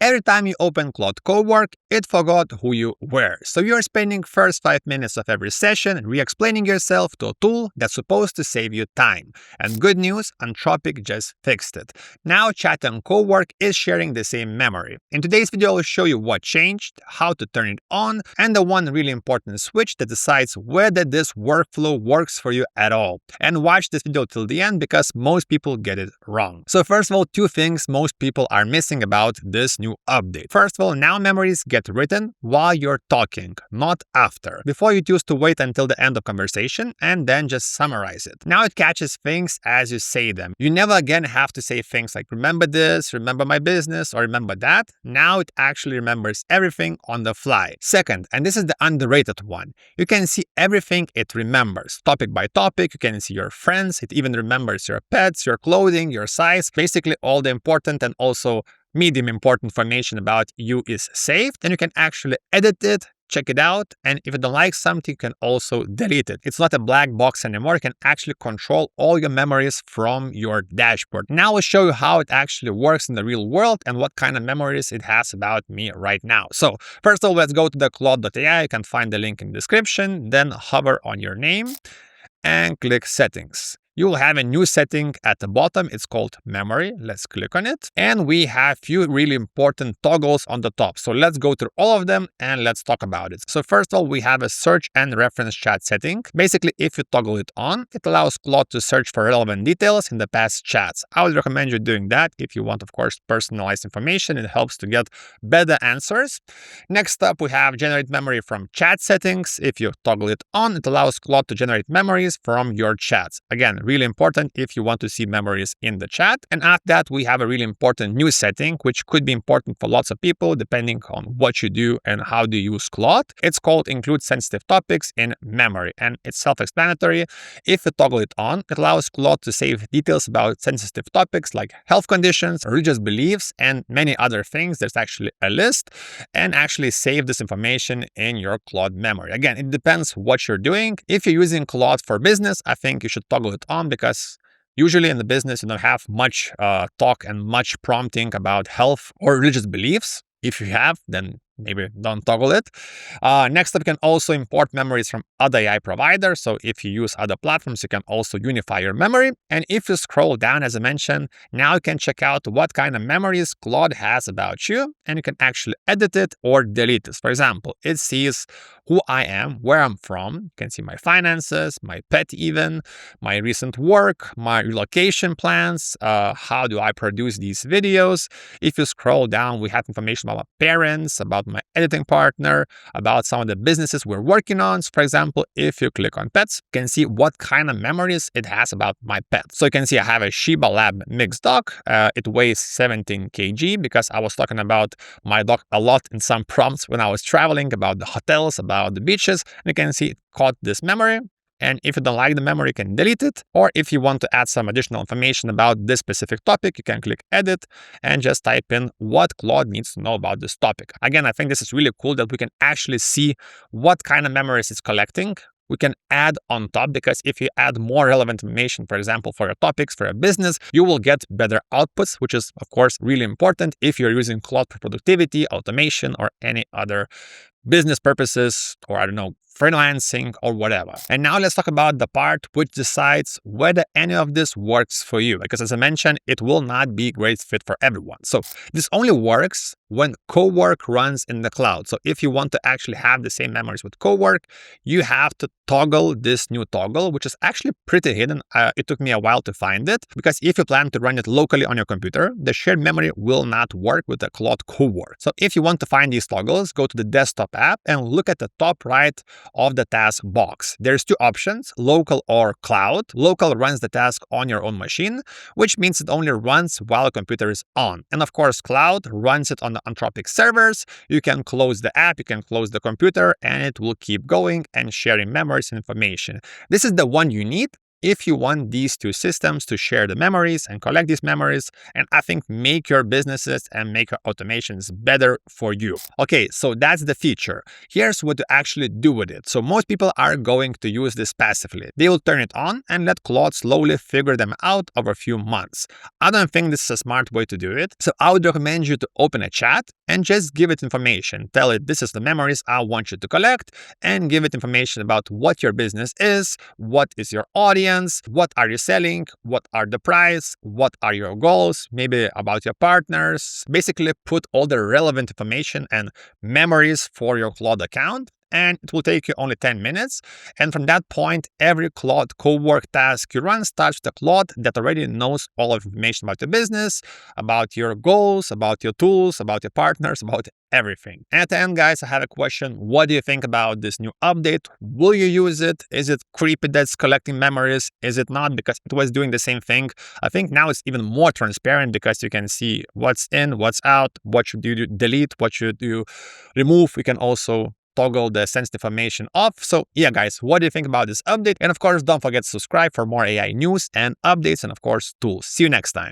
Every time you open Claude Cowork, it forgot who you were. So you're spending first 5 minutes of every session re-explaining yourself to a tool that's supposed to save you time. And good news, Anthropic just fixed it. Now Chat and Cowork is sharing the same memory. In today's video, I'll show you what changed, how to turn it on, and the one really important switch that decides whether this workflow works for you at all. And watch this video till the end because most people get it wrong. So first of all, 2 things most people are missing about this new update. First of all, now memories get written while you're talking, not after. Before, you used to wait until the end of conversation and then just summarize it. Now it catches things as you say them. You never again have to say things like remember this, remember my business, or remember that. Now it actually remembers everything on the fly. Second, and this is the underrated one, you can see everything it remembers. Topic by topic, you can see your friends, it even remembers your pets, your clothing, your size, basically all the important and also medium important information about you is saved, and you can actually edit it, check it out, and if you don't like something, you can also delete it. It's not a black box anymore. You can actually control all your memories from your dashboard. Now I'll show you how it actually works in the real world and what kind of memories it has about me right now. So first of all, let's go to the Claude.ai. You can find the link in the description, then hover on your name and click settings. You will have a new setting at the bottom. It's called memory. Let's click on it. And we have few really important toggles on the top. So let's go through all of them and let's talk about it. So first of all, we have a search and reference chat setting. Basically, if you toggle it on, it allows Claude to search for relevant details in the past chats. I would recommend you doing that if you want, of course, personalized information. It helps to get better answers. Next up, we have generate memory from chat settings. If you toggle it on, it allows Claude to generate memories from your chats. Again, really important if you want to see memories in the chat. And after that, we have a really important new setting, which could be important for lots of people depending on what you do and how do you use Claude. It's called include sensitive topics in memory, and it's self-explanatory. If you toggle it on, it allows Claude to save details about sensitive topics like health conditions, religious beliefs, and many other things. There's actually a list, and actually save this information in your Claude memory. Again, it depends what you're doing. If you're using Claude for business, I think you should toggle it on because usually in the business, you don't have much talk and much prompting about health or religious beliefs. If you have, then maybe don't toggle it. Next up, you can also import memories from other AI providers. So if you use other platforms, you can also unify your memory. And if you scroll down, as I mentioned, now you can check out what kind of memories Claude has about you, and you can actually edit it or delete it. For example, it sees who I am, where I'm from. You can see my finances, my pet even, my recent work, my relocation plans, how do I produce these videos. If you scroll down, we have information about my parents, about my editing partner, about some of the businesses we're working on. So for example, if you click on pets, you can see what kind of memories it has about my pet. So you can see I have a Shiba Lab mixed dog. It weighs 17 kg because I was talking about my dog a lot in some prompts when I was traveling, about the hotels, about the beaches. And you can see it caught this memory. And if you don't like the memory, you can delete it. Or if you want to add some additional information about this specific topic, you can click edit and just type in what Claude needs to know about this topic. Again, I think this is really cool that we can actually see what kind of memories it's collecting. We can add on top, because if you add more relevant information, for example, for your topics, for your business, you will get better outputs, which is, of course, really important if you're using Claude for productivity, automation, or any other business purposes, or I don't know, freelancing or whatever. And now let's talk about the part which decides whether any of this works for you. Because as I mentioned, it will not be a great fit for everyone. So this only works when Cowork runs in the cloud. So if you want to actually have the same memories with Cowork, you have to toggle this new toggle, which is actually pretty hidden. It took me a while to find it, because if you plan to run it locally on your computer, the shared memory will not work with the Claude Cowork. So if you want to find these toggles, go to the desktop app and look at the top right of the task box. There's 2 options, local or cloud. Local runs the task on your own machine, which means it only runs while the computer is on. And of course, cloud runs it on the Anthropic servers. You can close the app, you can close the computer, and it will keep going and sharing memories and information. This is the one you need if you want these two systems to share the memories and collect these memories, and I think make your businesses and make your automations better for you. Okay, so that's the feature. Here's what to actually do with it. So most people are going to use this passively. They will turn it on and let Claude slowly figure them out over a few months. I don't think this is a smart way to do it. So I would recommend you to open a chat and just give it information. Tell it this is the memories I want you to collect, and give it information about what your business is, what is your audience, what are you selling, what are the price, what are your goals, maybe about your partners. Basically put all the relevant information and memories for your Claude account, and it will take you only 10 minutes. And from that point, every Claude Cowork task you run starts with a Claude that already knows all of the information about your business, about your goals, about your tools, about your partners, about everything. And at the end, guys, I have a question. What do you think about this new update? Will you use it? Is it creepy that's collecting memories? Is it not? Because it was doing the same thing. I think now it's even more transparent because you can see what's in, what's out, what should you delete, what should you remove. We can also toggle the sensitive information off. So yeah, guys, what do you think about this update? And of course, don't forget to subscribe for more AI news and updates and of course, tools. See you next time.